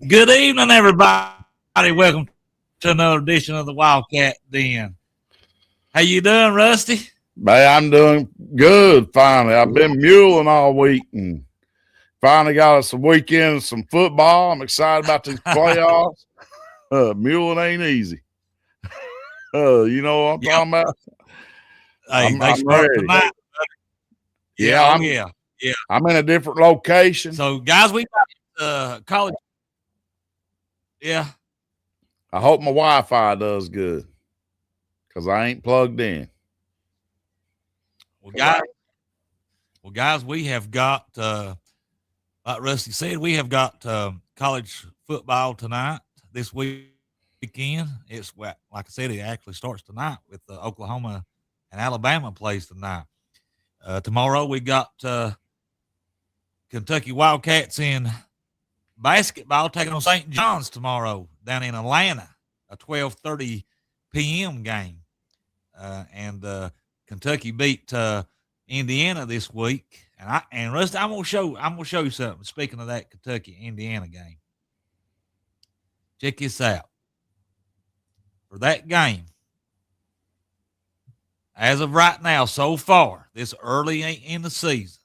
Good evening, everybody. Welcome to another edition of the Wildcat Den. How you doing, Rusty? Man, I'm doing good. Finally, I've been muling all week and finally got us a weekend of some football. I'm excited about these playoffs. Muling ain't easy. You know what I'm talking about? Hey, they I'm start ready. tonight. Yeah. I'm in a different location. So, guys, we got college. Yeah. I hope my Wi-Fi does good because I ain't plugged in. Well, guys, we have got, like Rusty said, we have got college football tonight, this weekend. It's, like I said, it actually starts tonight with Oklahoma and Alabama plays tonight. Tomorrow we got Kentucky Wildcats in basketball taking on St. John's tomorrow down in Atlanta, a 12:30 p.m. game. And Kentucky beat Indiana this week. And Rusty, I'm gonna show you something. Speaking of that Kentucky Indiana game, check this out. For that game, as of right now, so far, this early in the season,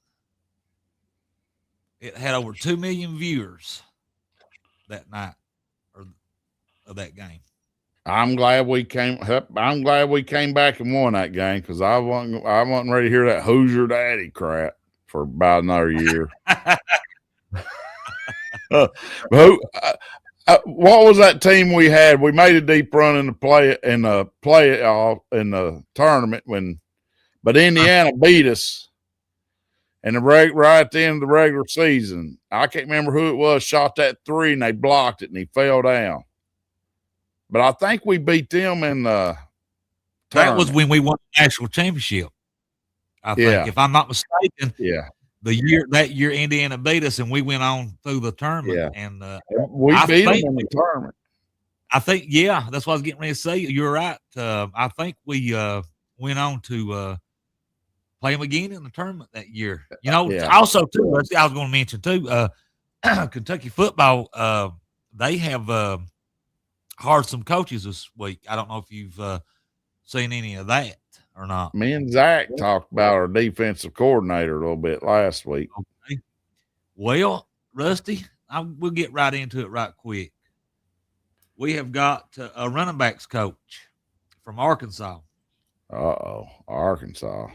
it had over 2 million viewers that night of that game. I'm glad we came back and won that game because I wasn't ready to hear that Hoosier Daddy crap for about another year. What was that team we had? We made a deep run in the playoff in the tournament but Indiana beat us right at the end of the regular season. I can't remember who it was. Shot that three and they blocked it and he fell down. But I think we beat them in the tournament. That was when we won the national championship. I think, if I'm not mistaken. Yeah. That year Indiana beat us and we went on through the tournament. Yeah. And we beat them in the tournament. I think, that's what I was getting ready to say. You're right. I think we went on to play them again in the tournament that year. You know, also too, I was going to mention too, Kentucky football, they have hired some coaches this week. I don't know if you've seen any of that or not. Me and Zach talked about our defensive coordinator a little bit last week. Okay. Well, Rusty, we'll get right into it right quick. We have got a running backs coach from Arkansas. Arkansas.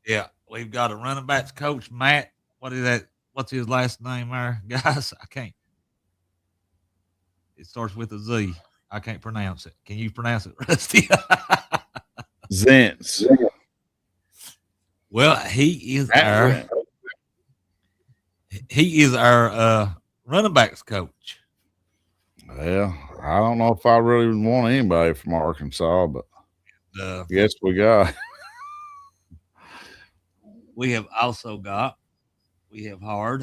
Yeah, we've got a running backs coach, Matt. What is that? What's his last name there? Guys, I can't. It starts with a Z. I can't pronounce it. Can you pronounce it, Rusty? Zentz. Well, he is our running backs coach. Well, I don't know if I really want anybody from Arkansas, but I guess we got. We have also got. We have hired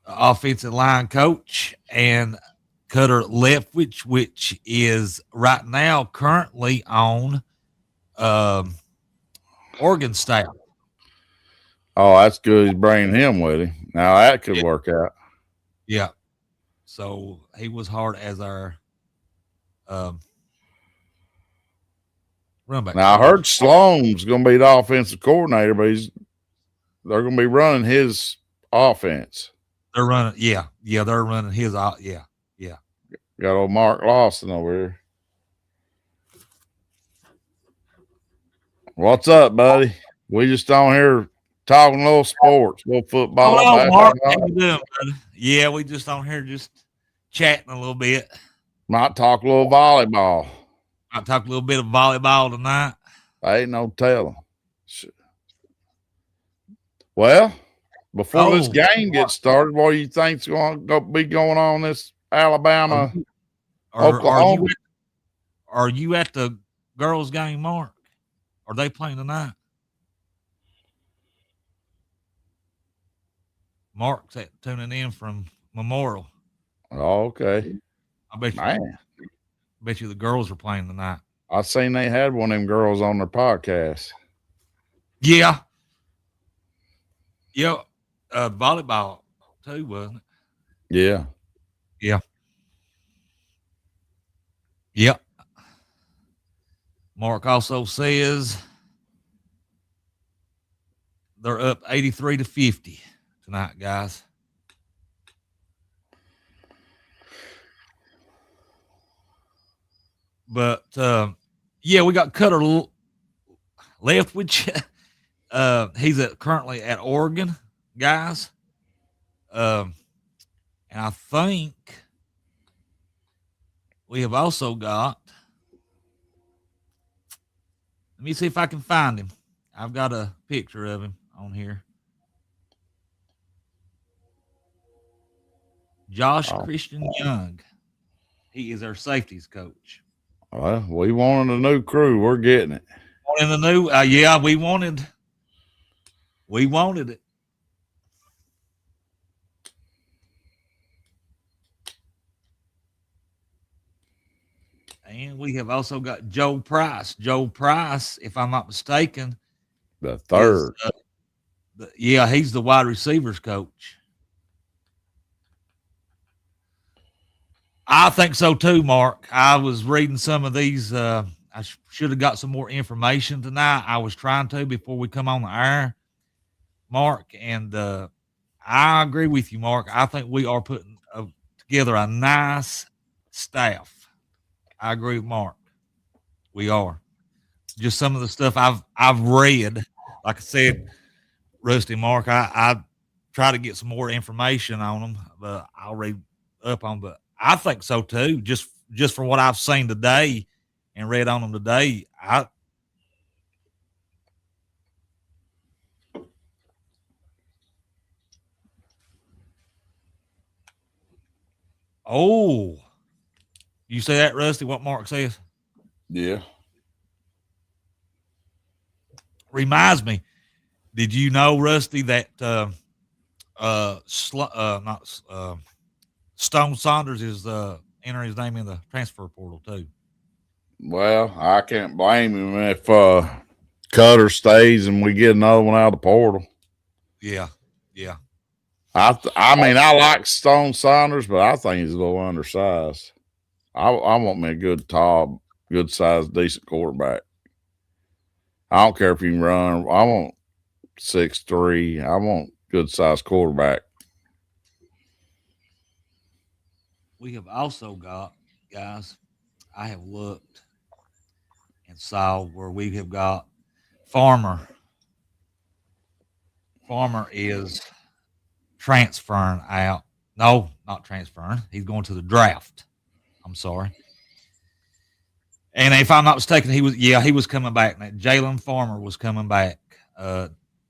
offensive line coach and Cutter Leftwich, which is right now currently on Oregon staff. Oh, that's good. He's bringing him with him. Now that could work out. Yeah. So he was hired as our running back. Now I heard Sloan's going to be the offensive coordinator, but they're going to be running his offense. They're running, they're running his, yeah. Got old Mark Lawson over here. What's up, buddy? We just on here talking a little sports, a little football. Hello, Mark. How you doing, buddy? Yeah, we just on here just chatting a little bit. Might talk a little volleyball. Might talk a little bit of volleyball tonight. Ain't no telling. Well, before this game gets started, what do you think's going to be going on this Alabama, Oklahoma? Are you at the girls' game, Mark? Are they playing tonight? Mark's tuning in from Memorial. Oh, okay. I bet you the girls are playing tonight. I seen they had one of them girls on their podcast. Yeah. Yeah. Volleyball too, wasn't it? Yeah. Yeah. Yep. Mark also says they're up 83-50 tonight, guys. But yeah, we got Cutter Leftwich. He's currently at Oregon, guys. And I think we have also got. Let me see if I can find him. I've got a picture of him on here. Josh Christian Young. He is our safeties coach. Well, we wanted a new crew. We're getting it. In the new, yeah, we wanted it. And we have also got Joe Price. Joe Price, if I'm not mistaken, The third. Yeah, he's the wide receivers coach. I think so too, Mark. I was reading some of these. I should have got some more information tonight. I was trying to before we come on the air, Mark, and I agree with you, Mark. I think we are putting together a nice staff. I agree with Mark. We are. Just some of the stuff I've read. Like I said, Rusty, Mark, I try to get some more information on them, but I'll read up on. But I think so too. Just from what I've seen today and read on them today, Oh, you say that, Rusty? What Mark says? Yeah. Reminds me. Did you know, Rusty, that Stone Saunders is entering his name in the transfer portal too? Well, I can't blame him if Cutter stays and we get another one out of the portal. Yeah, yeah. I mean, I like Stone Saunders, but I think he's a little undersized. I want me a good tall, good sized, decent quarterback. I don't care if he can run. I want 6'3". I want good sized quarterback. We have also got, guys, I have looked and saw where we have got Farmer. Farmer is transferring out. No, not transferring. He's going to the draft. I'm sorry. And if I'm not mistaken, he was coming back. Jalen Farmer was coming back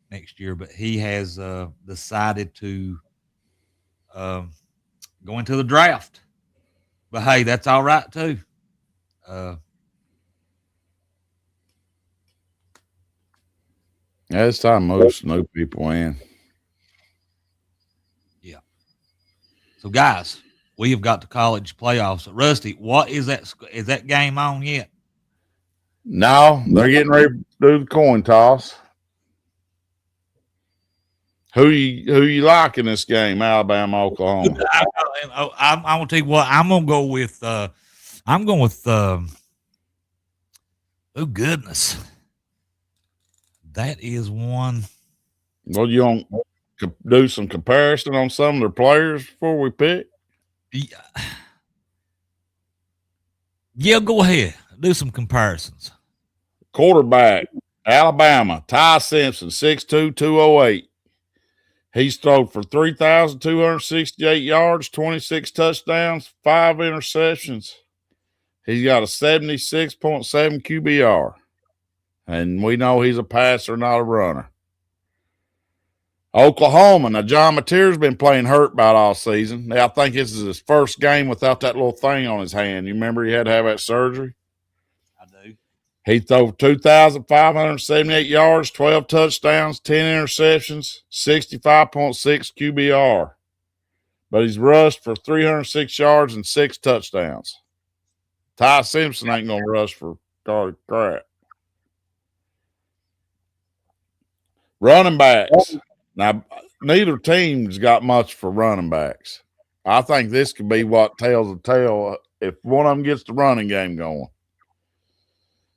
next year, but he has decided to go into the draft. But hey, that's all right too. Yeah, it's time most new people in. Yeah. So guys, we have got the college playoffs. Rusty, what is that? Is that game on yet? No, they're getting ready to do the coin toss. Who you like in this game, Alabama, Oklahoma? I'm gonna tell you what. I'm gonna go with. I'm going with. Oh goodness, that is one. Well, you want to do some comparison on some of their players before we pick? Yeah, go ahead. Do some comparisons. Quarterback, Alabama, Ty Simpson, 6'2", 208. He's thrown for 3,268 yards, 26 touchdowns, 5 interceptions. He's got a 76.7 QBR. And we know he's a passer, not a runner. Oklahoma. Now, John Mateer's been playing hurt about all season. Now, I think this is his first game without that little thing on his hand. You remember he had to have that surgery? I do. He threw 2,578 yards, 12 touchdowns, 10 interceptions, 65.6 QBR. But he's rushed for 306 yards and 6 touchdowns. Ty Simpson ain't going to rush for crap. Running backs. Now, neither team's got much for running backs. I think this could be what tells the tale if one of them gets the running game going.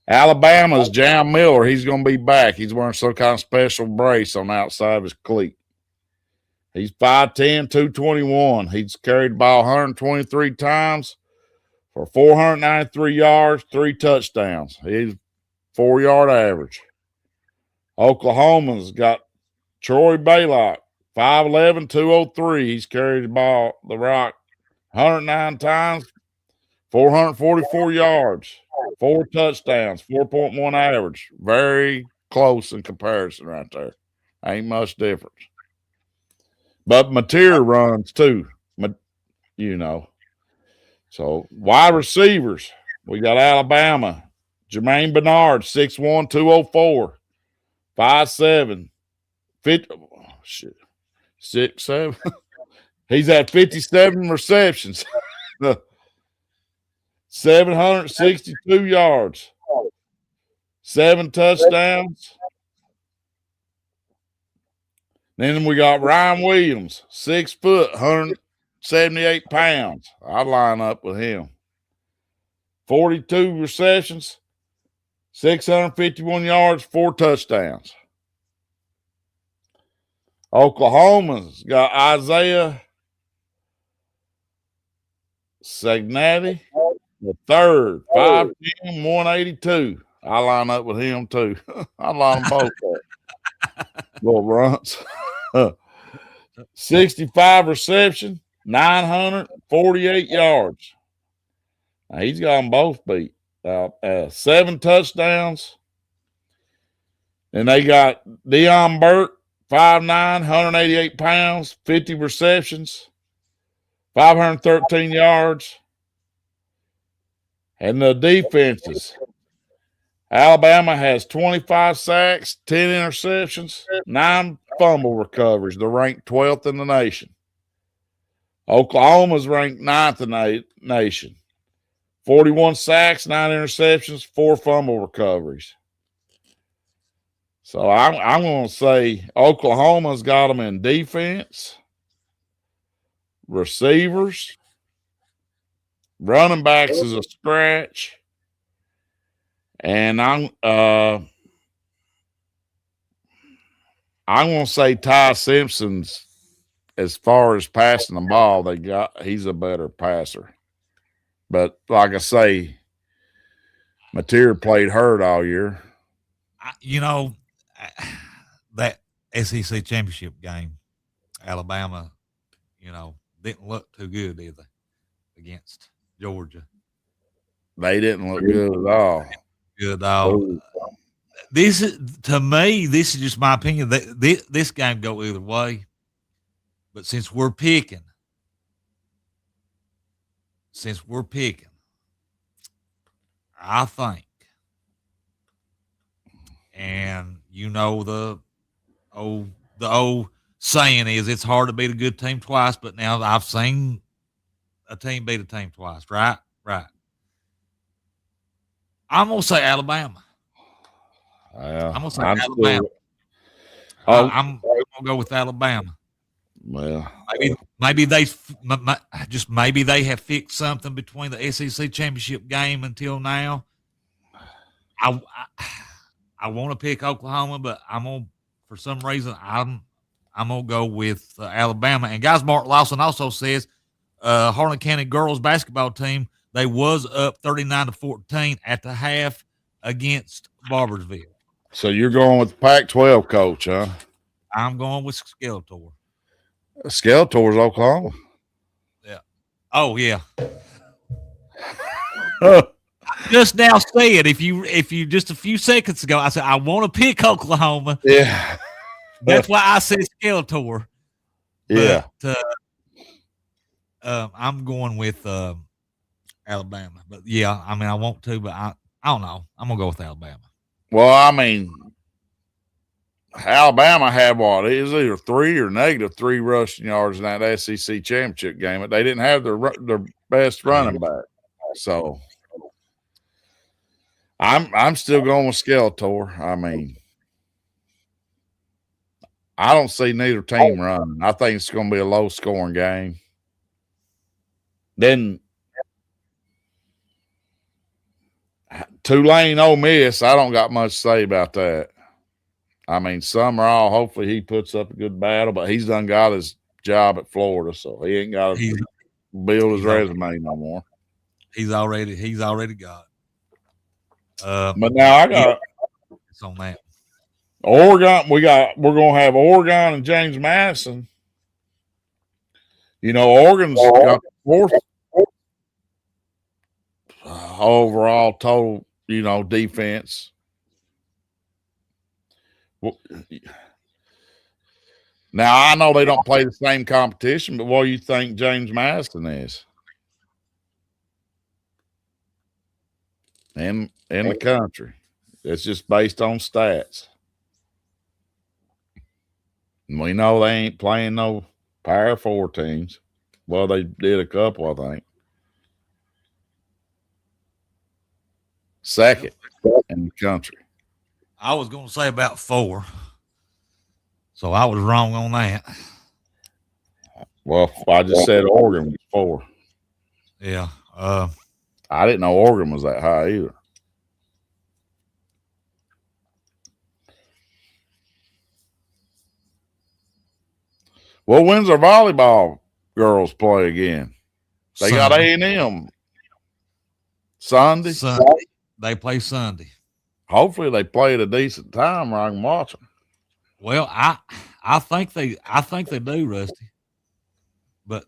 Alabama's Jam Miller. He's going to be back. He's wearing some kind of special brace on the outside of his cleat. He's 5'10", 221. He's carried the ball 123 times for 493 yards, 3 touchdowns. He's 4-yard average. Oklahoma's got Troy Baylock, 5'11", 203. He's carried the rock 109 times, 444 yards, 4 touchdowns, 4.1 average. Very close in comparison right there. Ain't much difference. But material runs too, you know. So wide receivers, we got Alabama. Jermaine Bernard, 6'1", 204, 5'7", 50, 6'7". He's at 57 receptions, 762 yards, 7 touchdowns. Then we got Ryan Williams, 6 foot, 178 pounds. I'd line up with him. 42 receptions, 651 yards, 4 touchdowns. Oklahoma's got Isaiah Sagnati, the third, 5'10", 182. I line up with him too. I line them both up. Little runts. 65 reception, 948 yards. Now, he's got them both beat. 7 touchdowns. And they got Deion Burke, 5'9", 188 pounds, 50 receptions, 513 yards. And the defenses. Alabama has 25 sacks, 10 interceptions, 9 fumble recoveries. They're ranked 12th in the nation. Oklahoma's ranked 9th in the nation. 41 sacks, 9 interceptions, 4 fumble recoveries. So I'm going to say Oklahoma's got them in defense, receivers, running backs is a scratch. And I'm going to say Ty Simpson's, as far as passing the ball, he's a better passer. But like I say, Material played hurt all year. You know, that SEC championship game, Alabama, didn't look too good either against Georgia. They didn't look good at all. Good dog. This is just my opinion. This game go either way, but since we're picking, I think, and the old saying is it's hard to beat a good team twice, but now I've seen a team beat a team twice, right? Right. I'm gonna say Alabama. I'm gonna say Alabama. I'm gonna go with Alabama. Well, maybe they have fixed something between the SEC championship game until now. I want to pick Oklahoma, but for some reason I'm gonna go with Alabama. And guys, Mark Lawson also says Harlan County girls basketball team, they was up 39-14 at the half against Barbersville. So you're going with the Pac-12 coach, huh? I'm going with Skeletor. Skeletor's Oklahoma. Yeah. Oh yeah. Just now said if you just a few seconds ago, I said I want to pick Oklahoma. Yeah. That's why I said Skeletor. Yeah. But, I'm going with Alabama. But yeah, I mean I want to, but I don't know. I'm gonna go with Alabama. Well, I mean, Alabama had what? It was either 3 or -3 rushing yards in that SEC championship game, but they didn't have their best running back. So I'm still going with Skeletor. I mean, I don't see neither team running. I think it's going to be a low-scoring game. Then Tulane, Ole Miss, I don't got much to say about that. I mean, Summerall, hopefully he puts up a good battle, but he's done got his job at Florida, so he ain't got to build his resume no more. He's already got. But now I got it's on that. Oregon. We're gonna have Oregon and James Madison. You know, Oregon's got fourth overall total, defense. Now I know they don't play the same competition, but what do you think James Madison is? In the country. It's just based on stats. And we know they ain't playing no Power 4 teams. Well, they did a couple, I think. Second in the country. I was going to say about 4. So I was wrong on that. Well, I just said Oregon was 4. Yeah. I didn't know Oregon was that high either. Well, when's our volleyball girls play again? They got A&M Sunday. They play Sunday. Hopefully they play at a decent time where I can watch them. Well, I think they do, Rusty. But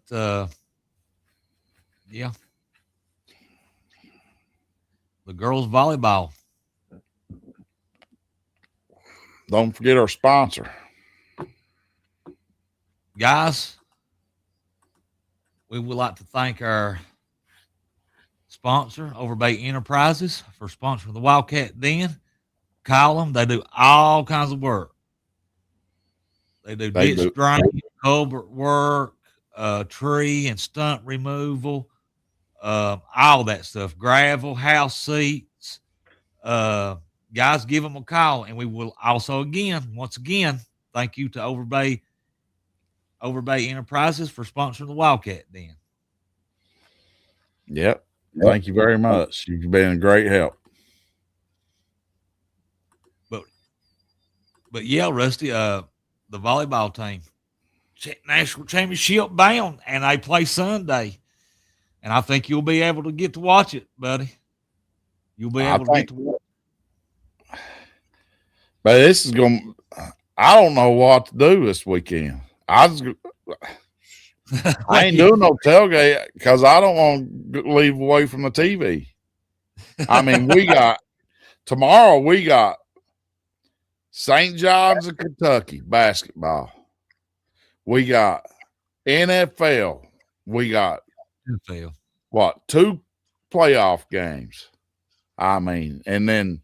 yeah. The girls volleyball. Don't forget our sponsor. Guys, we would like to thank our sponsor, Overbay Enterprises, for sponsoring the Wildcat Den. Call them. They do all kinds of work. They do ditch drain, culvert work, tree and stunt removal, all that stuff. Gravel, house seats. Guys, give them a call. And we will also, once again, thank you to Overbay Enterprises for sponsoring the Wildcat Den. Yep. Thank you very much. You've been a great help. But yeah, Rusty, the volleyball team, national championship bound, and they play Sunday. And I think you'll be able to get to watch it, buddy. You'll be able to get to watch it. But this is going to, I don't know what to do this weekend. I ain't doing no tailgate because I don't want to leave away from the TV. I mean, tomorrow we got St. John's of Kentucky basketball. We got NFL. We got what, 2 playoff games. I mean, and then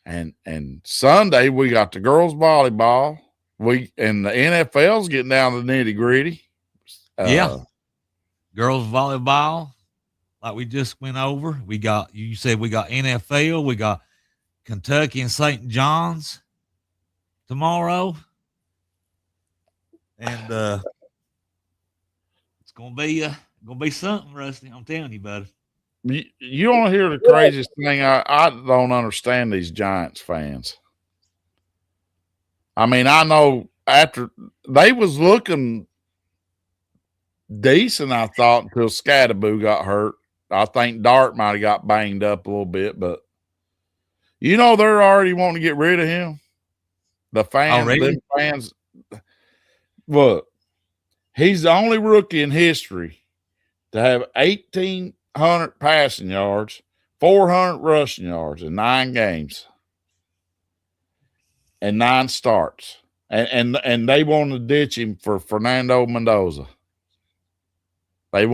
and Sunday we got the girls volleyball. And the NFL's getting down to the nitty-gritty. Yeah. Girls volleyball, like we just went over. You said we got NFL, we got Kentucky and St. John's tomorrow. And it's gonna be something, Rusty. I'm telling you, buddy. You want to hear the craziest thing? I don't understand these Giants fans. I mean, I know after they was looking decent, I thought, until Scatterboo got hurt. I think Dart might have got banged up a little bit, but they're already wanting to get rid of him. The fans, look, he's the only rookie in history to have 1,800 passing yards, 400 rushing yards in 9 games. And 9 starts. And they want to ditch him for Fernando Mendoza. They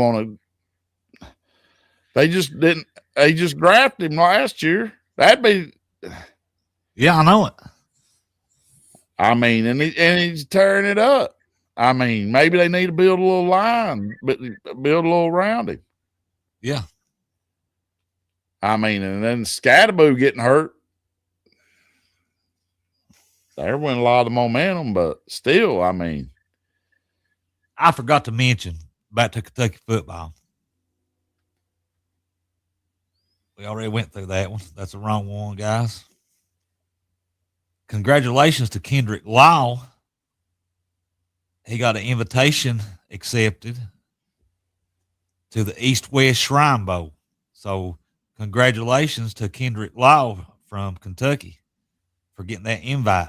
just drafted him last year. That'd be. Yeah, I know it. I mean, and he's tearing it up. I mean, maybe they need to build a little line, but build a little around him. Yeah. I mean, and then Scatterboo getting hurt. There went a lot of momentum, but still, I mean. I forgot to mention back to Kentucky football. We already went through that one. That's the wrong one, guys. Congratulations to Kendrick Law. He got an invitation accepted to the East West Shrine Bowl. So, congratulations to Kendrick Law from Kentucky for getting that invite.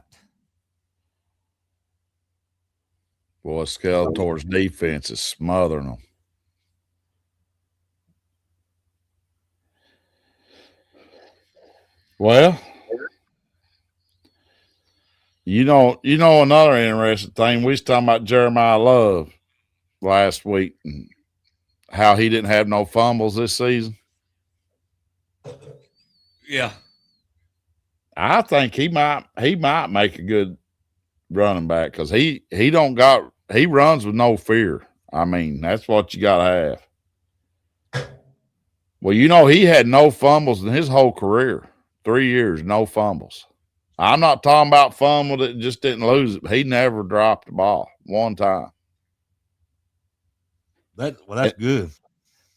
Boy, Skeletor's defense is smothering them. Well, you know another interesting thing. We was talking about Jeremiah Love last week and how he didn't have no fumbles this season. Yeah. I think he might make a good running back because he runs with no fear. I mean, that's what you gotta have. Well, he had no fumbles in his whole career. 3 years, no fumbles. I'm not talking about fumble that just didn't lose it. He never dropped the ball one time. That's good.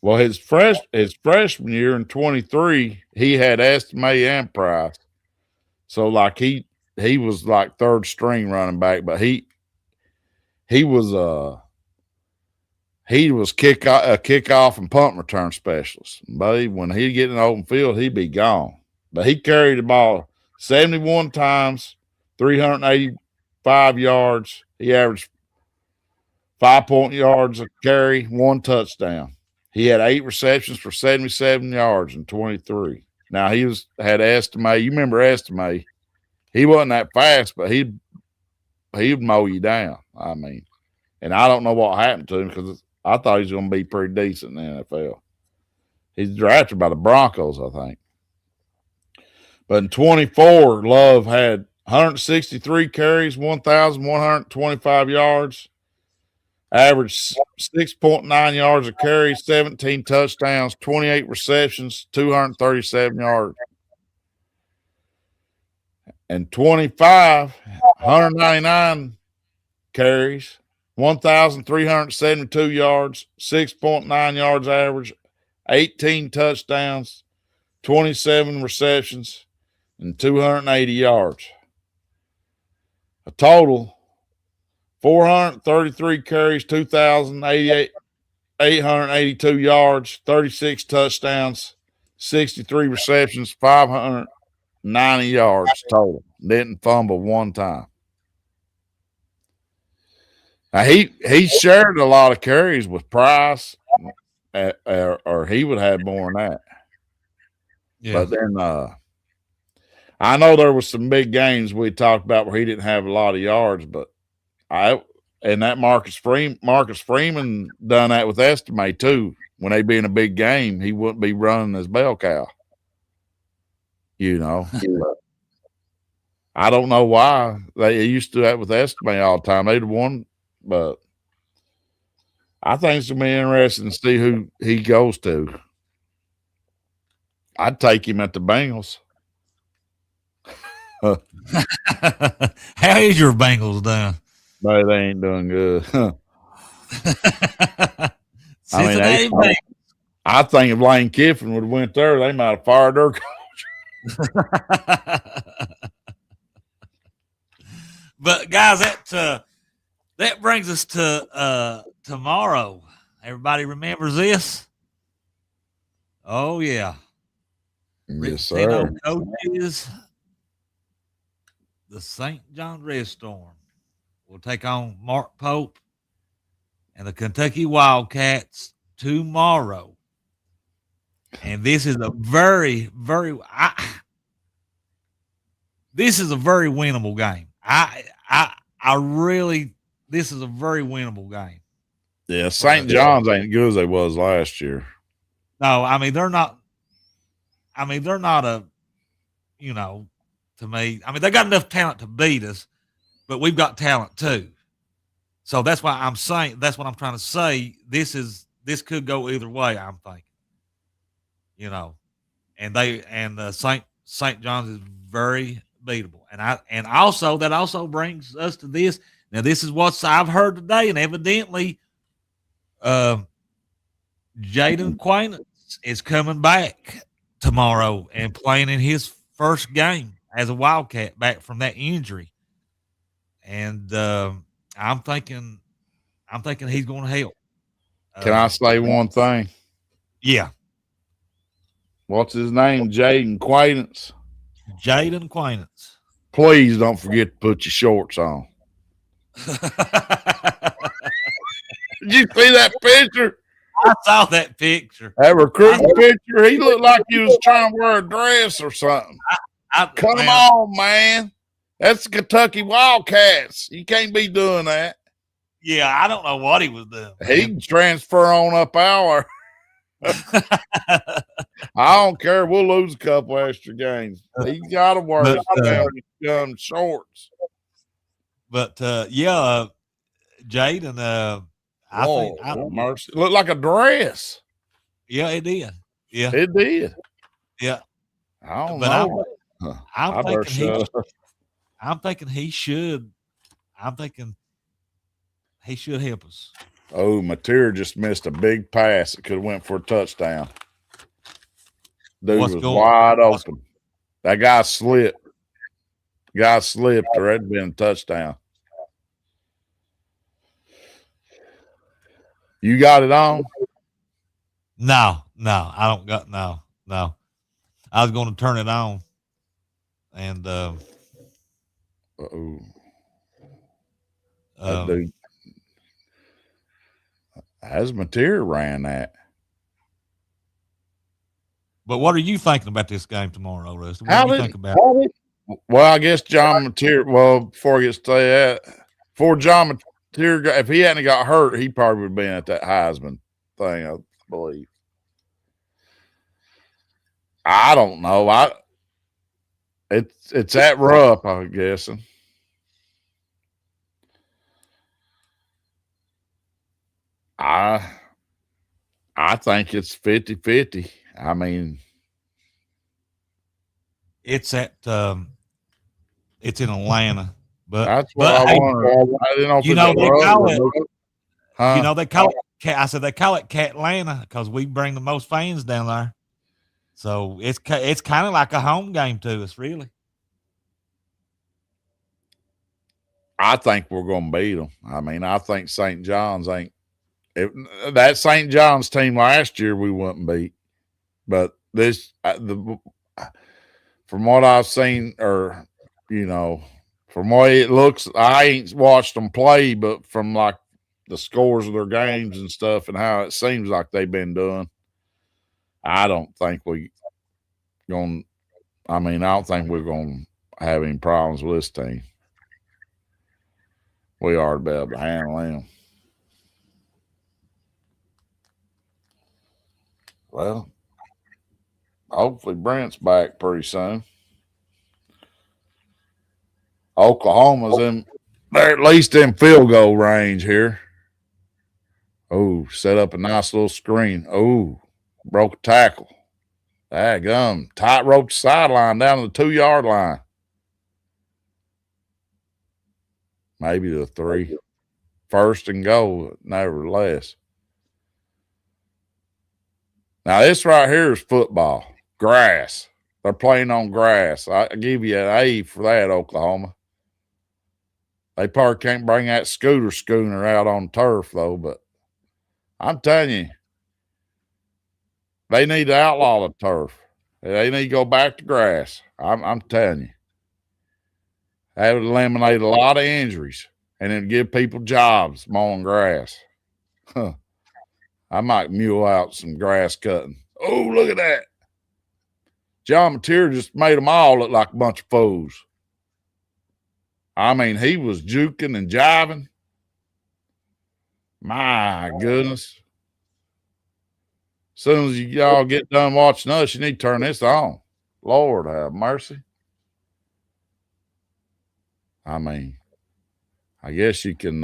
Well, his freshman year in 23, he had Estime and Price. So like he was like third string running back, but he was a kickoff and punt return specialist. But when he'd get in the open field, he'd be gone. But he carried the ball 71 times, 385 yards. He averaged 5 yards a carry, 1 touchdown. He had 8 receptions for 77 yards in 23. Now he had Estime. You remember Estime? He wasn't that fast, but he'd mow you down. I mean, and I don't know what happened to him because I thought he was going to be pretty decent in the NFL. He's drafted by the Broncos, I think. But in 24, Love had 163 carries, 1,125 yards, averaged 6.9 yards a carry, 17 touchdowns, 28 receptions, 237 yards. And 25, 199 carries, 1,372 yards, 6.9 yards average, 18 touchdowns, 27 receptions, and 280 yards. A total 433 carries, 2,882 yards, 36 touchdowns, 63 receptions, 590 yards total. Didn't fumble one time. Now he shared a lot of carries with Price, or he would have more than that. Yeah. But then I know there was some big games we talked about where he didn't have a lot of yards, but that Marcus Freeman done that with Estime too. When they be in a big game, he wouldn't be running as bell cow. I don't know why they used to do that with Estime all the time. They'd won, but I think it's gonna be interesting to see who he goes to. I'd take him at the Bengals. How is your Bengals doing? No, they ain't doing good. I think if Lane Kiffin would have went there, they might have fired their coach. But guys, that brings us to tomorrow. Everybody remembers this? Oh yeah. Yes, sir. Coaches, the St. John Red Storm will take on Mark Pope and the Kentucky Wildcats tomorrow. And this is a very, very this is a very winnable game. This is a very winnable game. Yeah, St. John's ain't good as they was last year. No, I mean they're not a, to me. I mean they got enough talent to beat us, but we've got talent too. So that's why I'm saying that's what I'm trying to say. This could go either way. I'm thinking, and St. John's is very beatable, and also that also brings us to this. Now this is what I've heard today, and evidently, Jaden Quainance is coming back tomorrow and playing in his first game as a Wildcat back from that injury. And I'm thinking he's going to help. Can I say one thing? Yeah, What's his name? Jaden Quaintance. Jaden Acquaintance. Please don't forget to put your shorts on. Did you see that picture? I saw that picture. That recruiting picture? He looked like he was trying to wear a dress or something. Come on, man. That's the Kentucky Wildcats. You can't be doing that. Yeah, I don't know what he was doing. He can transfer on up our. I don't care. We'll lose a couple extra games. He's got to wear his damn shorts. But yeah, Jaden. I think mercy. Looked like a dress. Yeah, it did. Yeah, it did. Yeah, I don't know. I'm thinking he should. I'm thinking he should help us. Oh, Mateer just missed a big pass. It could have went for a touchdown. Dude was wide open. That guy slipped. Or it'd been a touchdown. You got it on? No, I don't got no. I was going to turn it on, and dude, as Mateer ran that. But what are you thinking about this game tomorrow, Rusty? What do you think about it? Well, I guess John Mateer. Well, before I get to that, before John Mateer, if he hadn't got hurt, he probably would have been at that Heisman thing, I believe. I don't know. It's that rough, I'm guessing. I think it's 50-50. I mean, it's at it's in Atlanta, but that's what I wonder. I didn't know if they call it. Huh? You know they call it. I said they call it Catlanta because we bring the most fans down there. So it's kind of like a home game to us, really. I think we're going to beat them. I mean, I think St. John's ain't. That St. John's team last year we wouldn't beat, but this from what I've seen, or from what it looks, I ain't watched them play, but from like the scores of their games and stuff, and how it seems like they've been doing, I don't think we're going to have any problems with this team. We are to be able to handle them. Well, hopefully Brent's back pretty soon. Oklahoma's they're at least in field goal range here. Oh, set up a nice little screen. Oh, broke a tackle. Daggum. Tight rope sideline down to the 2-yard line. Maybe the 3. First and goal, nevertheless. Now, this right here is football. Grass. They're playing on grass. I give you an A for that, Oklahoma. They probably can't bring that schooner out on turf, though, but I'm telling you, they need to outlaw the turf. They need to go back to grass. I'm telling you. That would eliminate a lot of injuries, and it'd give people jobs mowing grass. Huh. I might mule out some grass cutting. Oh, look at that. John Mateer just made them all look like a bunch of fools. I mean, he was juking and jiving. My goodness. As soon as y'all get done watching us, you need to turn this on. Lord have mercy. I mean, I guess you can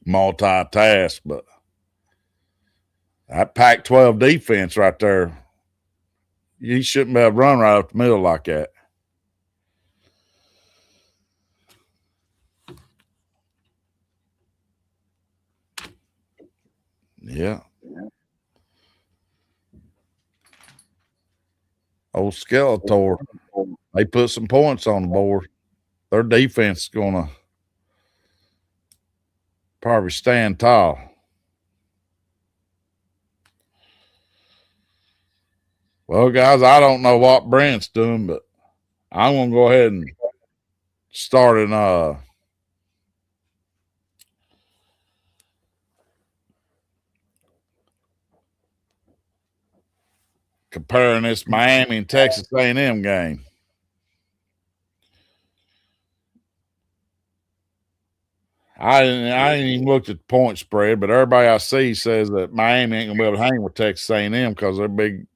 multitask, but that Pac-12 defense right there, you shouldn't be able to run right up the middle like that. Yeah. Old Skeletor. They put some points on the board. Their defense is going to probably stand tall. Well, guys, I don't know what Brent's doing, but I'm going to go ahead and start in comparing this Miami and Texas A&M game. I ain't even looked at the point spread, but everybody I see says that Miami ain't gonna be able to hang with Texas A&M because they're a big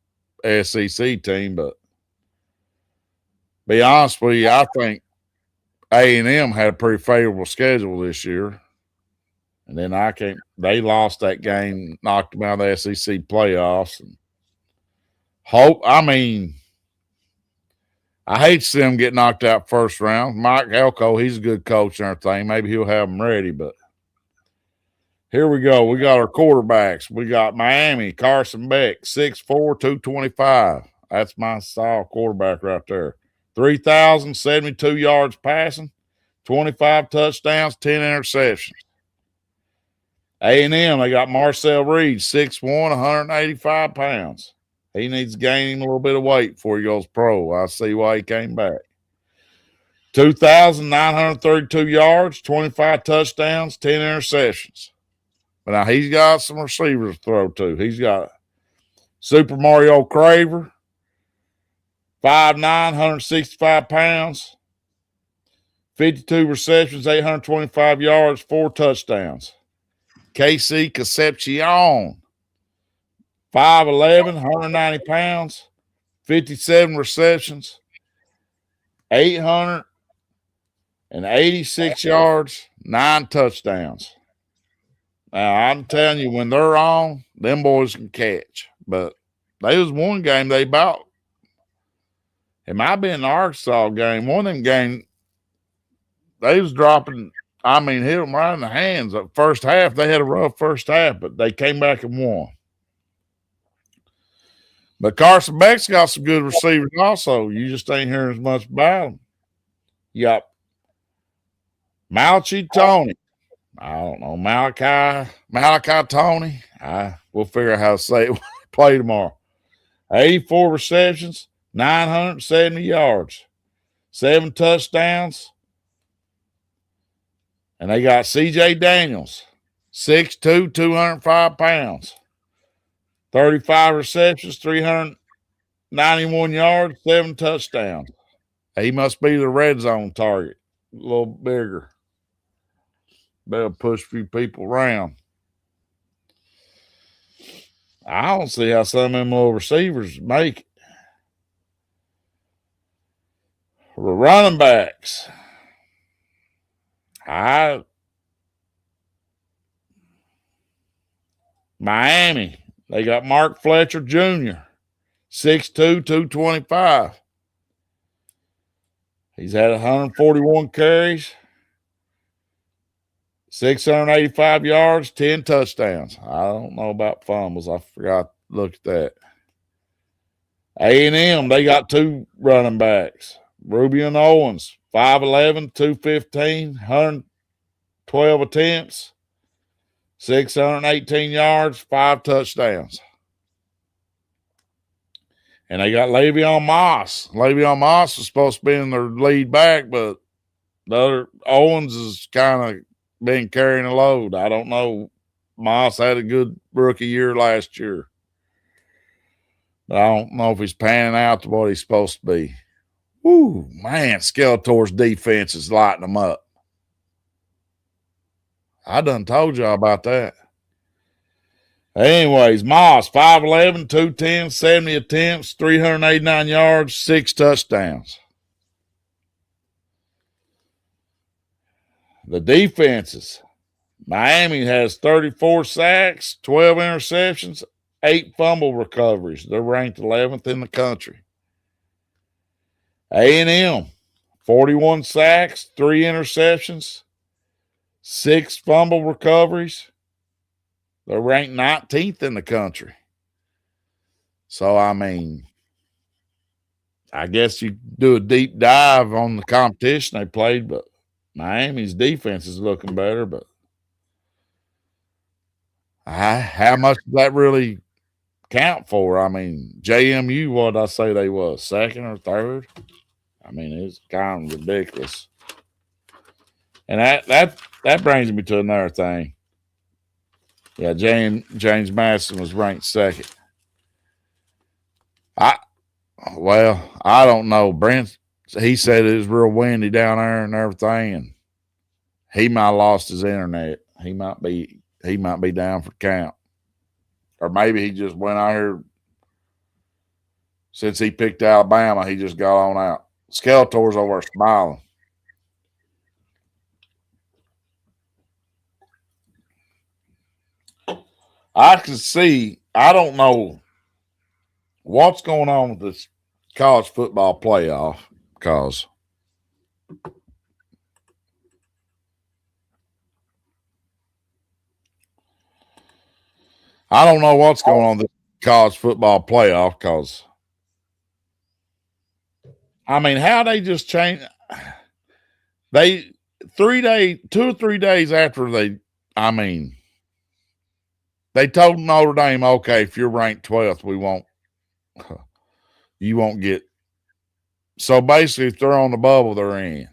SEC team. But be honest with you, I think A&M had a pretty favorable schedule this year, and then they lost that game, knocked them out of the SEC playoffs. And I hate to see them get knocked out first round. Mike Elko, he's a good coach and everything. Maybe he'll have them ready, but here we go. We got our quarterbacks. We got Miami, Carson Beck, 6'4", 225. That's my style quarterback right there. 3,072 yards passing, 25 touchdowns, 10 interceptions. A&M, they got Marcel Reed, 6'1", 185 pounds. He needs to gain him a little bit of weight before he goes pro. I see why he came back. 2,932 yards, 25 touchdowns, 10 interceptions. But now he's got some receivers to throw to. He's got Super Mario Craver, 5'9", 165 pounds, 52 receptions, 825 yards, 4 touchdowns. KC Concepcion, 5'11", 190 pounds, 57 receptions, 886 yards, 9 touchdowns. Now, I'm telling you, when they're on, them boys can catch. But there was one game they bought. It might be an Arkansas game. One of them games, they was dropping, hit them right in the hands. The first half, they had a rough first half, but they came back and won. But Carson Beck's got some good receivers also. You just ain't hearing as much about them. You got Malachi Tony. I don't know, Malachi Tony. We'll figure out how to say it when we play tomorrow. 84 receptions, 970 yards, 7 touchdowns. And they got C.J. Daniels, 6'2", 205 pounds, 35 receptions, 391 yards, 7 touchdowns. He must be the red zone target, a little bigger. Better push a few people around. I don't see how some of them little receivers make it. The running backs. Miami, they got Mark Fletcher Jr., 6'2", 225. He's had 141 carries, 685 yards, 10 touchdowns. I don't know about fumbles. I forgot to look at that. A&M, they got 2 running backs. Rubian Owens, 5'11", 215, 112 attempts, 618 yards, 5 touchdowns. And they got Le'Veon Moss. Le'Veon Moss was supposed to be in their lead back, but the other Owens is kind of been carrying a load. I don't know. Moss had a good rookie year last year. But I don't know if he's panning out to what he's supposed to be. Woo, man, Skeletor's defense is lighting them up. I done told y'all about that. Anyways, Moss, 5'11", 210, 70 attempts, 389 yards, 6 touchdowns. The defenses. Miami has 34 sacks, 12 interceptions, 8 fumble recoveries. They're ranked 11th in the country. A&M, 41 sacks, 3 interceptions, 6 fumble recoveries. They're ranked 19th in the country. So, I guess you do a deep dive on the competition they played, but Miami's defense is looking better. But how much does that really count for? I mean, JMU, what did I say they was, second or third? I mean, it's kind of ridiculous. And that brings me to another thing. Yeah, James Madison was ranked second. I don't know. Brent, he said it was real windy down there and everything, and he might have lost his internet. He might be down for count. Or maybe he just went out here. Since he picked Alabama, he just got on out. Skeletor's over there smiling. I can see, I don't know what's going on with this college football playoff, because I don't know what's going on with this college football playoff, because I mean, how they just change. They 2 or 3 days after they told Notre Dame, okay, if you're ranked 12th, you won't get. So basically, if they're on the bubble, they're in.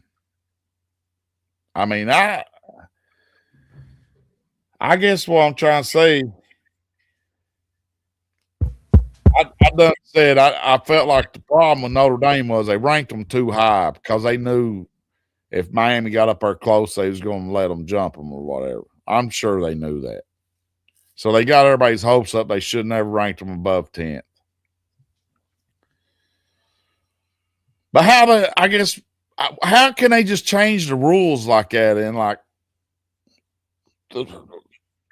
I mean, I guess what I'm trying to say, I done said I felt like the problem with Notre Dame was they ranked them too high because they knew if Miami got up there close, they was going to let them jump them or whatever. I'm sure they knew that. So they got everybody's hopes up. They should never ranked them above 10th. But how can they just change the rules like that in like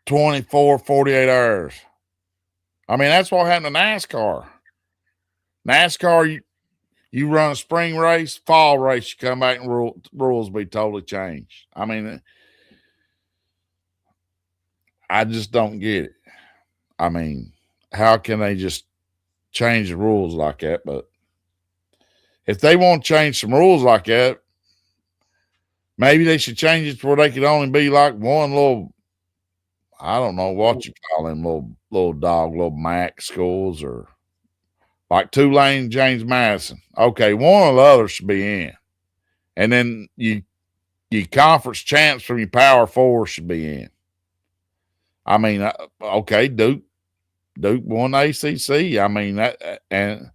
24, 48 hours? I mean, that's what happened to NASCAR. NASCAR, you run a spring race, fall race, you come back and rules be totally changed. I mean, I just don't get it. I mean, how can they just change the rules like that? But if they want to change some rules like that, maybe they should change it to where they could only be like one little, I don't know what you call them, little dog, little MAC schools, or like Tulane, James Madison. Okay, one or the other should be in. And then you conference champs from your Power Four should be in. I mean, okay, Duke won the ACC. I mean, and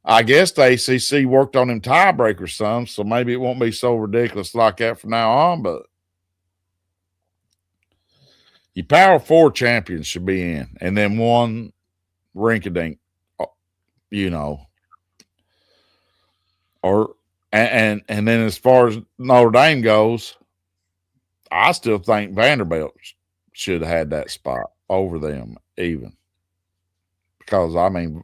I guess the ACC worked on them tiebreakers some, so maybe it won't be so ridiculous like that from now on. But your Power Four champions should be in, and then one rink-a-dink, or and then as far as Notre Dame goes, I still think Vanderbilt should have had that spot over them even, because I mean,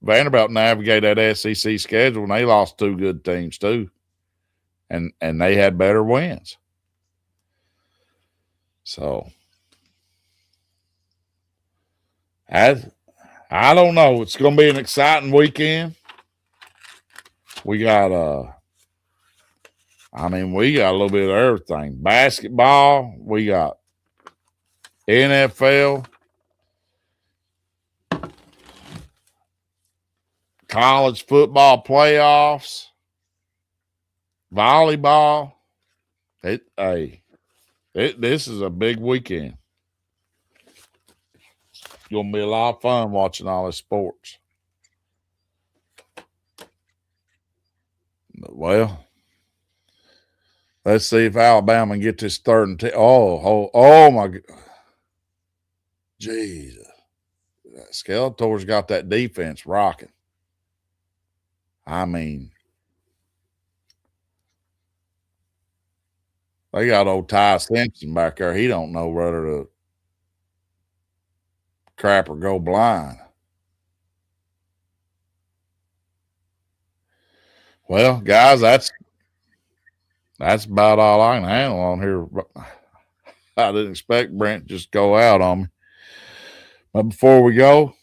Vanderbilt navigated that SEC schedule and they lost 2 good teams too, and they had better wins. So I don't know. It's going to be an exciting weekend. We got we got a little bit of everything. Basketball, we got NFL, college football playoffs, volleyball. This is a big weekend. It's going to be a lot of fun watching all this sports. Well, let's see if Alabama can get this 3rd and 10. Oh my God. Jesus. Skeletor's got that defense rocking. I mean, they got old Ty Simpson back there. He don't know whether to crap or go blind. Well, guys, that's about all I can handle on here. I didn't expect Brent to just go out on me. But before we go,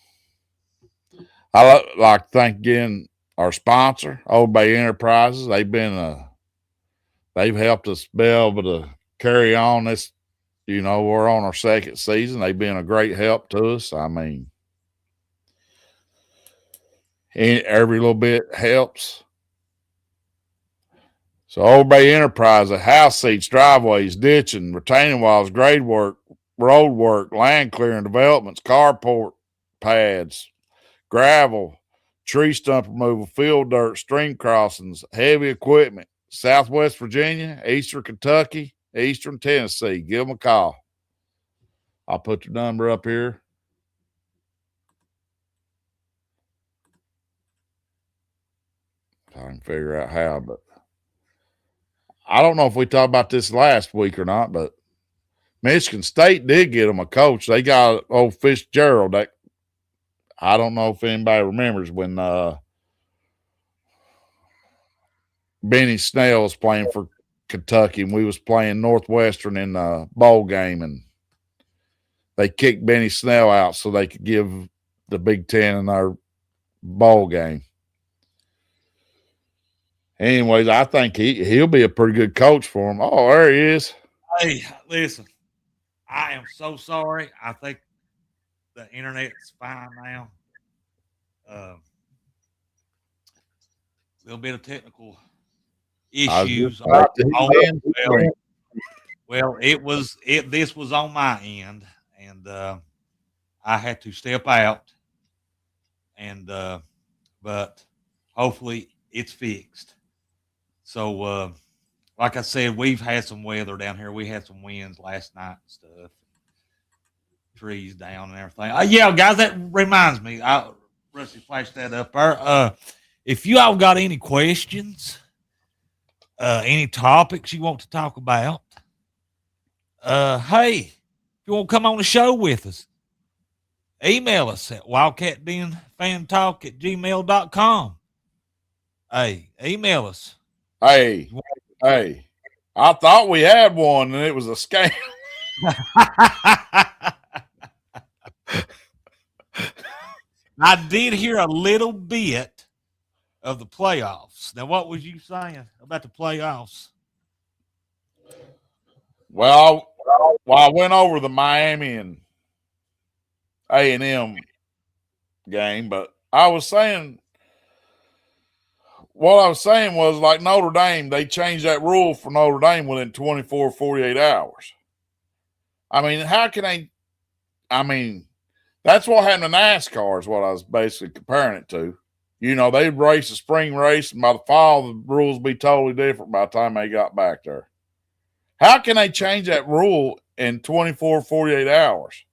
I like to thank again our sponsor, Old Bay Enterprises. They've helped us be able to carry on this. We're on our second season. They've been a great help to us. I mean, every little bit helps. So Old Bay Enterprises, house seats, driveways, ditching, retaining walls, grade work, road work, land clearing, developments, carport pads, gravel, tree stump removal, field dirt, stream crossings, heavy equipment, Southwest Virginia, Eastern Kentucky, Eastern Tennessee. Give them a call. I'll put the number up here. I can figure out how, but I don't know if we talked about this last week or not, but Michigan State did get them a coach. They got old Fitzgerald. I don't know if anybody remembers when Benny Snell was playing for Kentucky and we was playing Northwestern in the bowl game, and they kicked Benny Snell out so they could give the Big Ten in our bowl game. Anyways, I think he'll be a pretty good coach for him. Oh, there he is. Hey, listen, I am so sorry. I think the internet's fine now. A little bit of technical issues. Well, this was on my end, and I had to step out, and but hopefully it's fixed. So, like I said, we've had some weather down here. We had some winds last night and stuff, trees down and everything. Yeah, guys, that reminds me. Rusty flashed that up there. If you all got any questions, any topics you want to talk about, hey, if you want to come on the show with us, email us at wildcatdenfantalk@gmail.com. Hey, email us. Hey, I thought we had one and it was a scam. I did hear a little bit of the playoffs. Now, what was you saying about the playoffs? Well, I went over the Miami and A&M game, but what I was saying was, like Notre Dame, they changed that rule for Notre Dame within 24, 48 hours. I mean, that's what happened to NASCAR is what I was basically comparing it to. They'd race a spring race, and by the fall, the rules would be totally different by the time they got back there. How can they change that rule in 24, 48 hours?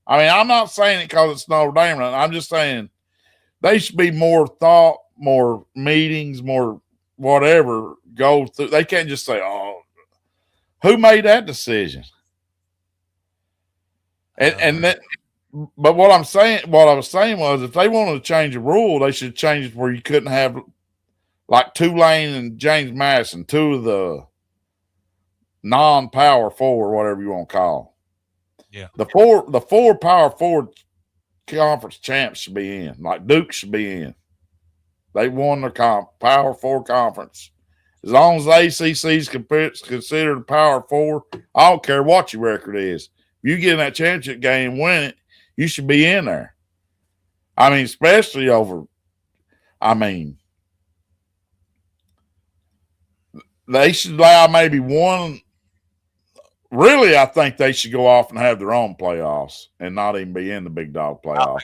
I mean, I'm not saying it because it's Notre Dame. I'm just saying they should be more thought, more meetings, more whatever go through. They can't just say, "Oh, who made that decision?" But what I was saying was, if they wanted to change the rule, they should change it where you couldn't have like Tulane and James Madison, two of the non-power four, whatever you want to call. Yeah, the four power four conference champs should be in. Like Duke should be in. They won the Power Four conference. As long as the ACC is considered a Power Four, I don't care what your record is. If you get in that championship game and win it, you should be in there. I mean, especially they should allow maybe one. Really, I think they should go off and have their own playoffs and not even be in the big dog playoffs.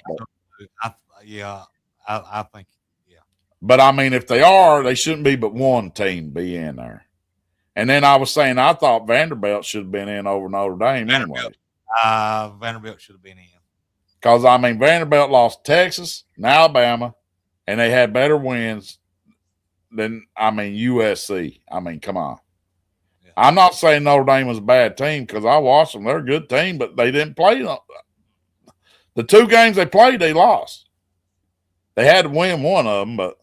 I think. But I mean, if they are, they shouldn't be but one team be in there. And then I was saying I thought Vanderbilt should have been in over Notre Dame anyway. Vanderbilt should have been in. Because, Vanderbilt lost Texas and Alabama, and they had better wins than, USC. Come on. Yeah. I'm not saying Notre Dame was a bad team because I watched them. They're a good team, but they didn't play. The two games they played, they lost. They had to win one of them, but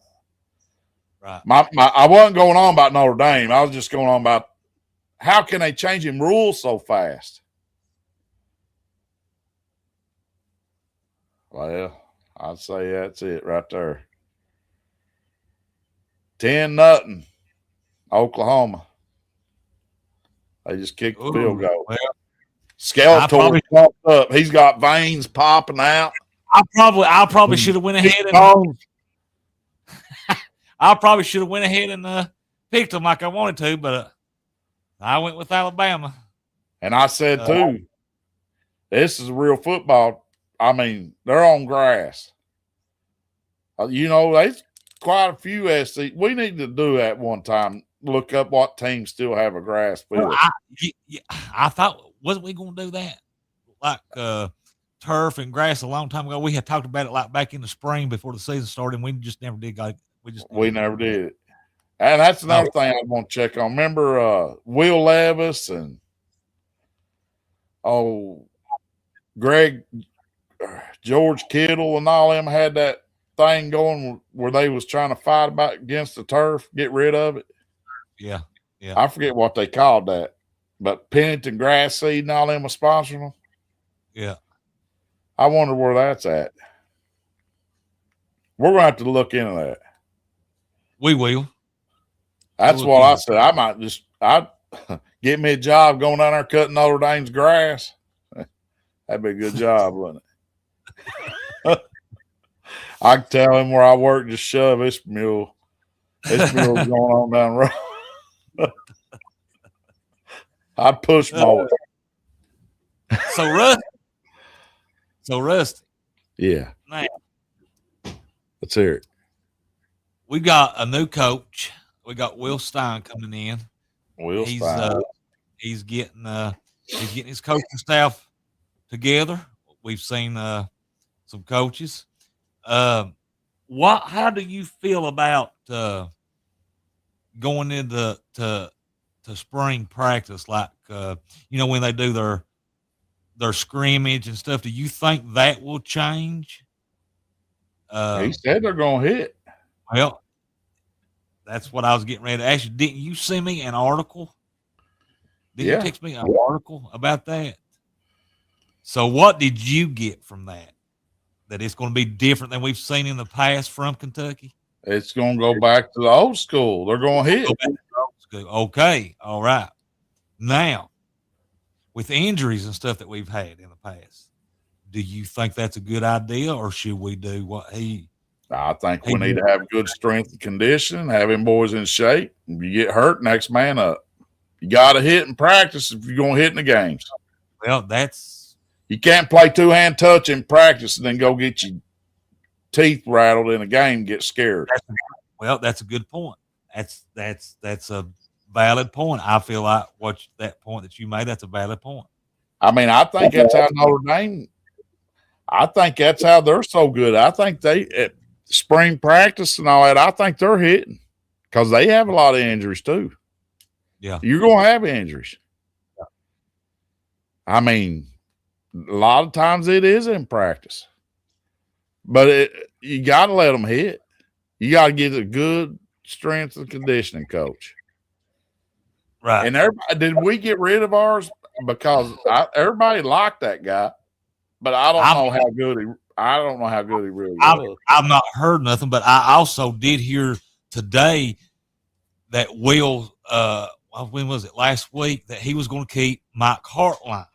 right. I wasn't going on about Notre Dame. I was just going on about how can they change them rules so fast? Well, I'd say that's it right there. 10-0, Oklahoma. They just kicked the field goal. Well, Skeletor pumped up. He's got veins popping out. I probably should have went ahead and I probably should have went ahead and picked them like I wanted to, but I went with Alabama. And I said too, this is real football. I mean, they're on grass. There's quite a few SC. We need to do that one time. Look up what teams still have a grass field. I thought, wasn't we going to do that? Like turf and grass a long time ago. We had talked about it like back in the spring before the season started, and we just never did. We never did it. And that's another thing I want to check on. Remember Will Levis and George Kittle and all them had that thing going where they was trying to fight against the turf, get rid of it. Yeah. I forget what they called that, but Pennington Grass Seed and all them were sponsoring them. Yeah. I wonder where that's at. We're going to have to look into that. We will. That's what I said. I'd get me a job going down there cutting Notre Dame's grass. That'd be a good job, wouldn't it? I can tell him where I work, just shove this mule. This mule's going on down the road. I'd push more. So Rusty. Yeah. Man, let's hear it. We got a new coach. We got Will Stein coming in. He's getting his coaching staff together. We've seen some coaches. How do you feel about going into to spring practice, like when they do their scrimmage and stuff? Do you think that will change? He said they're gonna hit. Well, that's what I was getting ready to ask you. Didn't you send me an article? Didn't you text me an article about that? So what did you get from that? That it's going to be different than we've seen in the past from Kentucky? It's going to go back to the old school. They're going to hit. Okay. All right. Now, with injuries and stuff that we've had in the past, do you think that's a good idea, or should we do what I think we need to have good strength and conditioning, have him boys in shape. If you get hurt, next man up. You got to hit in practice if you're going to hit in the games. Well, you can't play two-hand touch in practice and then go get your teeth rattled in a game and get scared. That's a good point. That's a valid point. I feel like that point that you made, that's a valid point. I mean, I think that's how Notre Dame – I think that's how they're so good. I think at spring practice and all that, I think they're hitting because they have a lot of injuries too. Yeah. You're going to have injuries. Yeah. I mean – a lot of times it is in practice, but you got to let them hit. You got to get a good strength and conditioning coach. Right. And did we get rid of ours? Because everybody liked that guy, but I don't know how good he really was. I've not heard nothing, but I also did hear today that Will, when was it, last week, that he was going to keep Mike Hartline.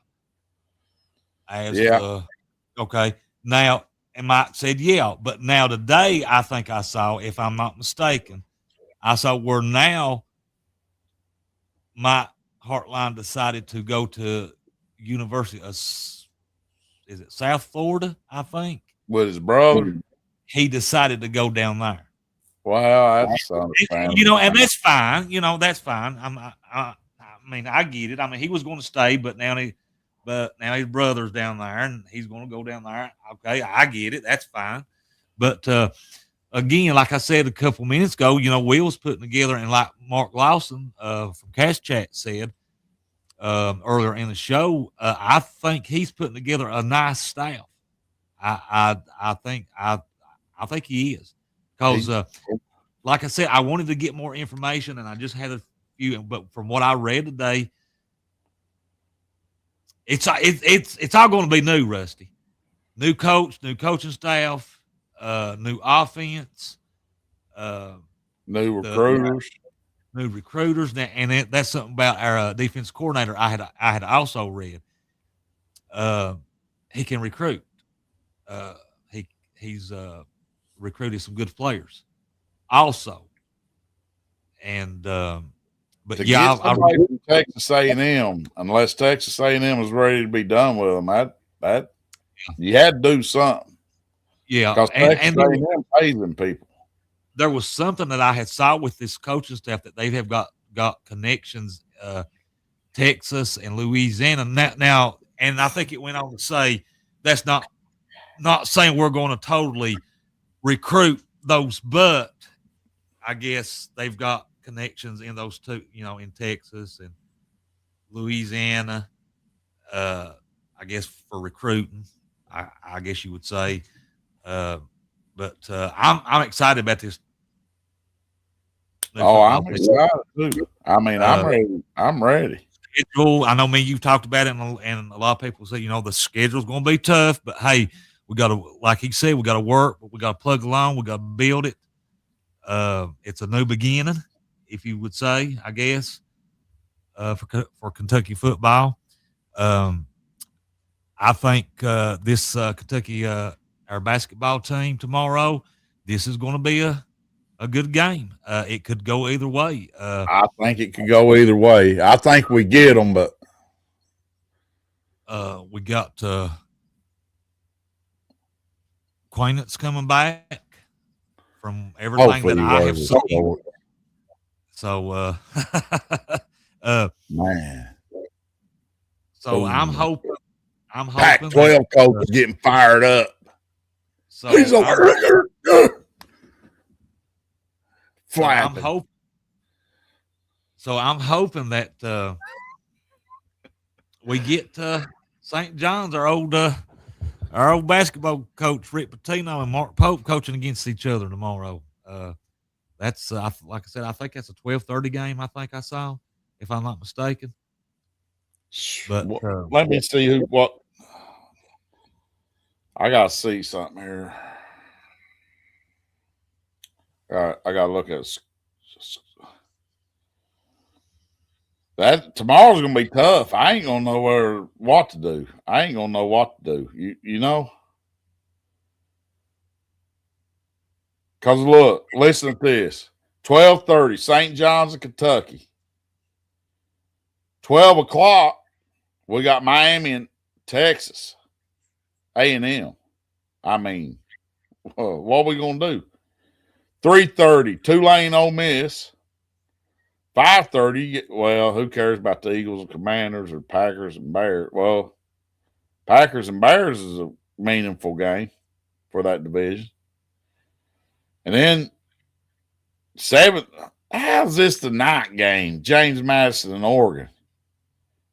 Okay. Now, and Mike said, but now today, I think I saw, if I'm not mistaken, I saw where now Mike Hartline decided to go to University of, is it South Florida, I think? With his brother? He decided to go down there. Wow, that's understandable. And that's fine. That's fine. I mean, I get it. I mean, he was going to stay, but now his brother's down there and he's going to go down there. Okay, I get it. That's fine. But again, like I said a couple minutes ago, Will's putting together, and like Mark Lawson from Cash Chat said earlier in the show, I think he's putting together a nice staff. I think he is, because like I said, I wanted to get more information, and I just had a few. But from what I read today, it's all going to be new, Rusty. New coach, new coaching staff, new offense. New recruiters. New recruiters, and that's something about our defense coordinator. I had also read. He can recruit. Uh, he's recruited some good players, also, and but To yeah, get somebody from Texas A&M, unless Texas A&M is ready to be done with them, that you had to do something. Yeah, because Texas A&M pays them people. There was something that I had saw with this coaching staff that they have got connections, Texas and Louisiana now, and I think it went on to say that's not saying we're going to totally recruit those, but I guess they've got connections in those two, in Texas and Louisiana. I guess for recruiting, I guess you would say. But I'm excited about this. I'm excited too. I mean, I'm ready. I'm ready. Schedule. I know you've talked about it, and a lot of people say, the schedule's going to be tough, but hey, we got to, like he said, we got to work, but we got to plug along. We got to build it. It's a new beginning, if you would say, I guess, for Kentucky football. I think this Kentucky, our basketball team tomorrow, this is going to be a good game. It could go either way. I think it could go either way. I think we get them, but we got Quainance coming back from everything hopefully that I have seen. So, man. So I'm hoping. Pac-12 coach is getting fired up. So he's over flapping. So I'm hoping that we get St. John's, our old basketball coach Rick Pitino and Mark Pope coaching against each other tomorrow. That's like I said, I think that's a 12:30 game. I think I saw, if I'm not mistaken. But let me see what. I gotta see something here. I gotta look at that. Tomorrow's gonna be tough. I ain't gonna know what to do. I ain't gonna know what to do. You know? Because look, listen to this. 12:30, St. John's of Kentucky. 12 o'clock, we got Miami and Texas. A&M. I mean, what are we going to do? 3:30, Tulane, Ole Miss. 5:30, well, who cares about the Eagles and Commanders or Packers and Bears? Well, Packers and Bears is a meaningful game for that division. And then 7th, how's this the night game? James Madison and Oregon.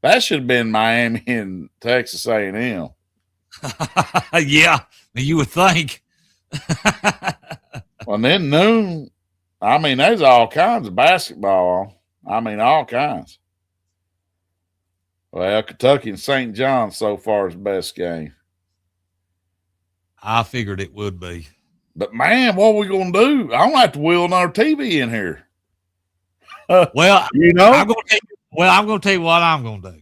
That should have been Miami and Texas A&M. Yeah, you would think. Well, then noon, I mean, there's all kinds of basketball. I mean, all kinds. Well, Kentucky and St. John's so far is the best game. I figured it would be. But, man, what are we going to do? I don't have to wheel another TV in here. Well, I'm going to tell you what I'm going to do.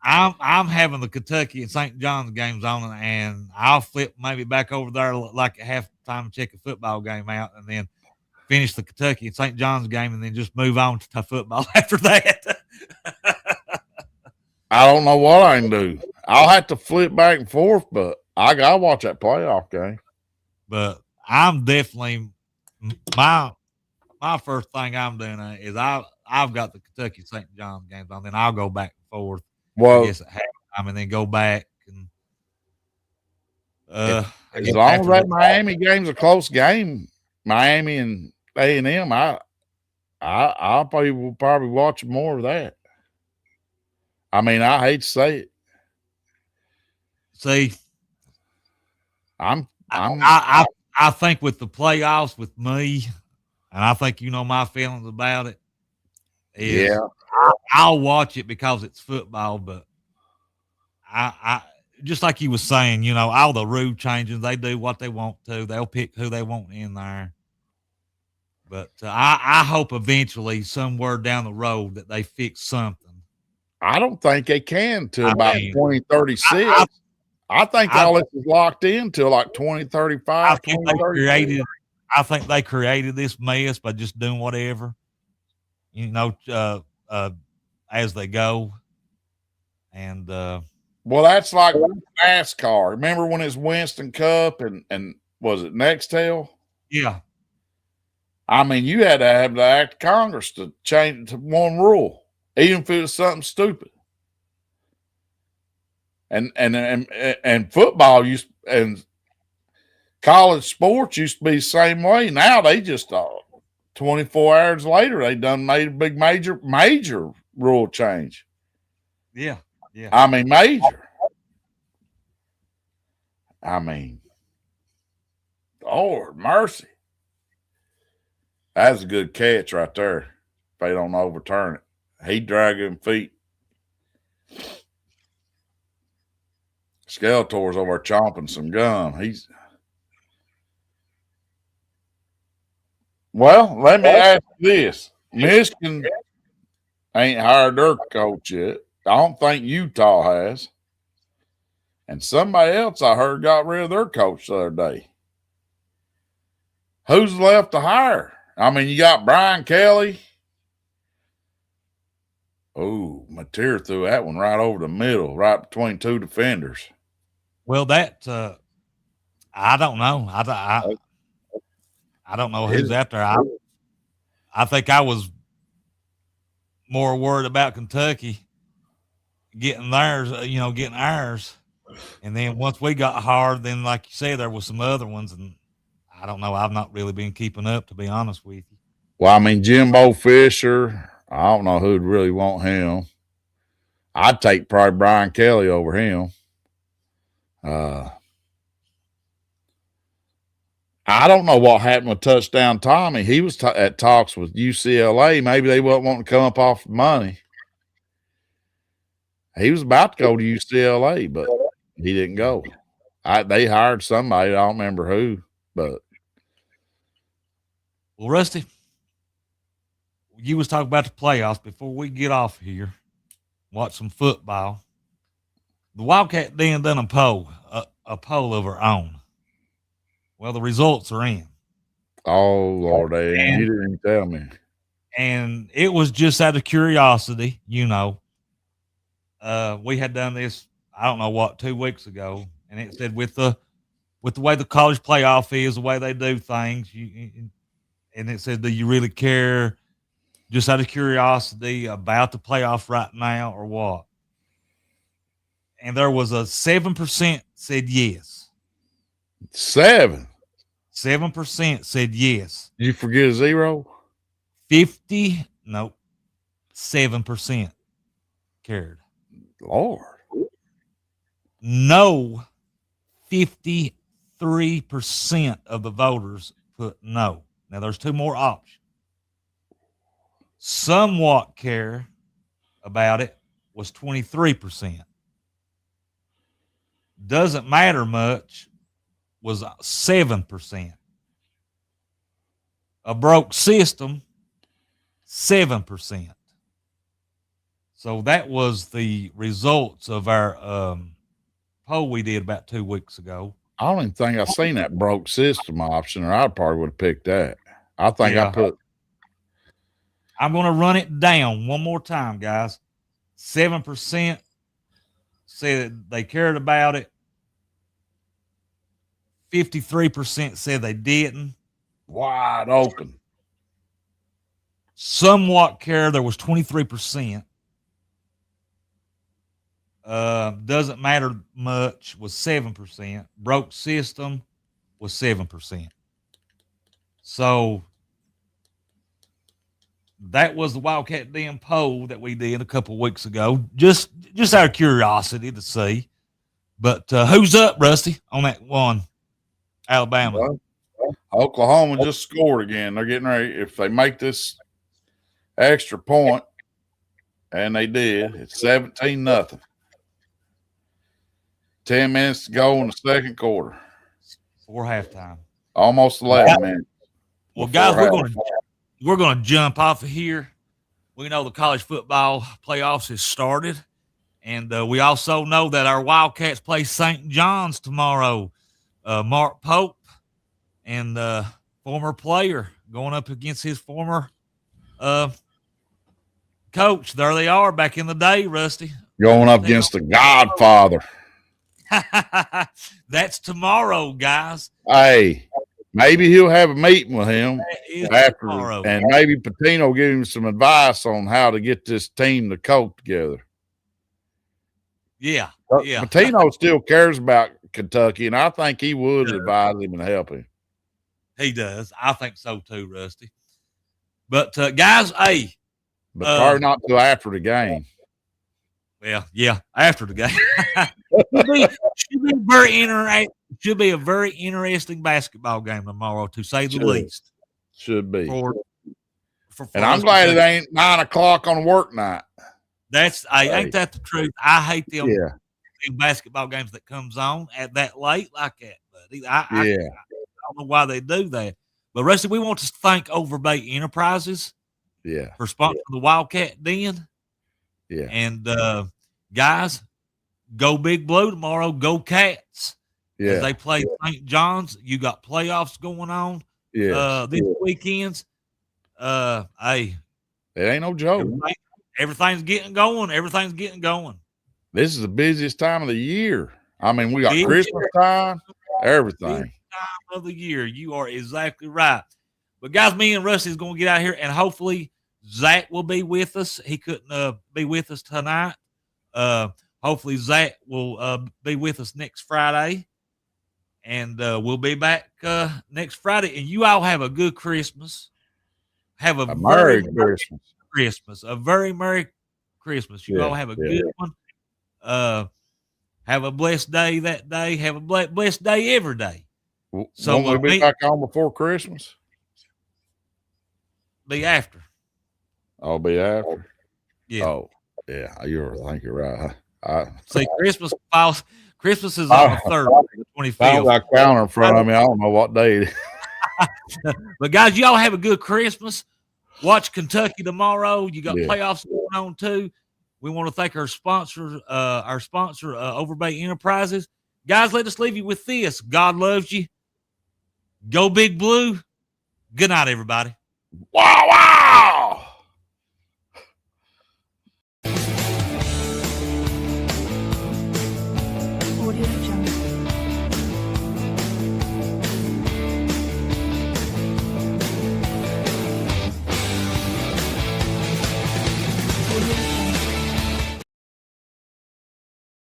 I'm having the Kentucky and St. John's games on, and I'll flip maybe back over there like at halftime and check a football game out, and then finish the Kentucky and St. John's game, and then just move on to football after that. I don't know what I can do. I'll have to flip back and forth, but I got to watch that playoff game. But I'm definitely my first thing I'm doing is I've got the Kentucky St. John's games on, then I'll go back and forth. Well, I guess at halftime and then go back and as long as that Miami game's a close game, Miami and A&M, I'll probably watch more of that. I mean, I hate to say it. See, I think with the playoffs with me, and I think my feelings about it. Yeah, I'll watch it because it's football, but I just like you was saying, all the rule changes, they do what they want to. They'll pick who they want in there. But I hope eventually, somewhere down the road, that they fix something. I don't think they can till I about mean, 2036. I think I all this is locked in till like 2035, think they 2036. I think they created this mess by just doing whatever, you know, as they go. And Well, that's like NASCAR. Remember when it's Winston Cup and was it Nextel? yeah, I mean, you had to have the act of Congress to change it to one rule, even if it was something stupid. And football used and college sports used to be the same way. Now they just 24 hours later they done made a big major rule change. yeah, yeah. I mean major. I mean, Lord mercy. That's a good catch right there. If they don't overturn it, he dragging feet. Skeletor's over chomping some gum. Well, let me ask you this. Michigan ain't hired their coach yet. I don't think Utah has. And somebody else I heard got rid of their coach the other day. Who's left to hire? I mean, you got Brian Kelly. Oh, Mateer threw that one right over the middle, right between two defenders. Well, that I don't know. I don't know who's out there. I think I was more worried about Kentucky getting theirs, getting ours. And then once we got hard, then like you said, there was some other ones, and I don't know. I've not really been keeping up, to be honest with you. Well, I mean, Jimbo Fisher, I don't know who'd really want him. I'd take probably Brian Kelly over him. I don't know what happened with Touchdown Tommy. He was at talks with UCLA. Maybe they wasn't wanting to come up off the money. He was about to go to UCLA, but he didn't go. They hired somebody. I don't remember who, but. Well, Rusty, you was talking about the playoffs. Before we get off here, watch some football. The Wildcat Den done a poll of our own. Well, the results are in. Oh, Lord, you didn't even tell me. And it was just out of curiosity, we had done this, I don't know what, 2 weeks ago, and it said with the way the college playoff is, the way they do things, and it said, do you really care, just out of curiosity, about the playoff right now or what? And there was a 7% said yes. 7% said yes. Did you forget a 0? 7% cared. Lord. No, 53% of the voters put no. Now there's 2 more options. Somewhat care about it was 23%. Doesn't matter much was 7%. A broke system, 7%. So that was the results of our poll we did about 2 weeks ago. I don't even think I seen that broke system option, or I probably would have picked that. I think I put. I'm going to run it down one more time, guys. 7% said they cared about it. 53% said they didn't. Wide open. Somewhat care, there was 23%. Doesn't matter much was 7%. Broke system was 7%. So that was the Wildcat Den poll that we did a couple weeks ago. Just out of curiosity to see. But who's up, Rusty, on that one? Alabama. Well, Oklahoma just scored again. They're getting ready. If they make this extra point, and they did, it's 17-0. 10 minutes to go in the second quarter. Before halftime. Almost 11 minutes. Well, guys, we're gonna jump off of here. We know the college football playoffs has started, and we also know that our Wildcats play St. John's tomorrow. Mark Pope and former player going up against his former coach. There they are back in the day, Rusty. Going up against the Godfather. That's tomorrow, guys. Hey, maybe he'll have a meeting with him after, tomorrow. And maybe Patino give him some advice on how to get this team to cope together. Yeah. Patino still cares about Kentucky, and I think he would advise him and help him. He does. I think so too, Rusty. But guys, hey. But probably not till after the game. Well, yeah, after the game. Should be a very interesting basketball game tomorrow, to say the least. Should be. And I'm glad it ain't 9 o'clock on work night. Ain't that the truth? I hate them basketball games that comes on at that late like that. But I don't know why they do that. But Rusty, we want to thank Overbay Enterprises for sponsoring the Wildcat Den. Yeah. And guys, go Big Blue tomorrow. Go Cats. Yeah. As they play St. John's. You got playoffs going on this weekends. Hey. It ain't no joke. Everything's getting going. This is the busiest time of the year. I mean, we got Christmas time, everything. Time of the year. You are exactly right. But guys, me and Rusty is going to get out here, and hopefully Zach will be with us. He couldn't be with us tonight. Hopefully Zach will be with us next Friday, and we'll be back next Friday. And you all have a good Christmas. Have a Merry Christmas. A very Merry Christmas. You all have a good one. Have a blessed day that day. Have a blessed day every day. So we'll be back on before Christmas? Be after. I'll be after. Yeah. Oh, yeah. I think you're right. See, Christmas is on the 3rd, the 25th. I got a counter in front of me. I don't know what day it is. But guys, y'all have a good Christmas. Watch Kentucky tomorrow. You got playoffs going on too. We want to thank our sponsor, Overbay Enterprises. Guys, let us leave you with this. God loves you. Go Big Blue. Good night, everybody. Wow.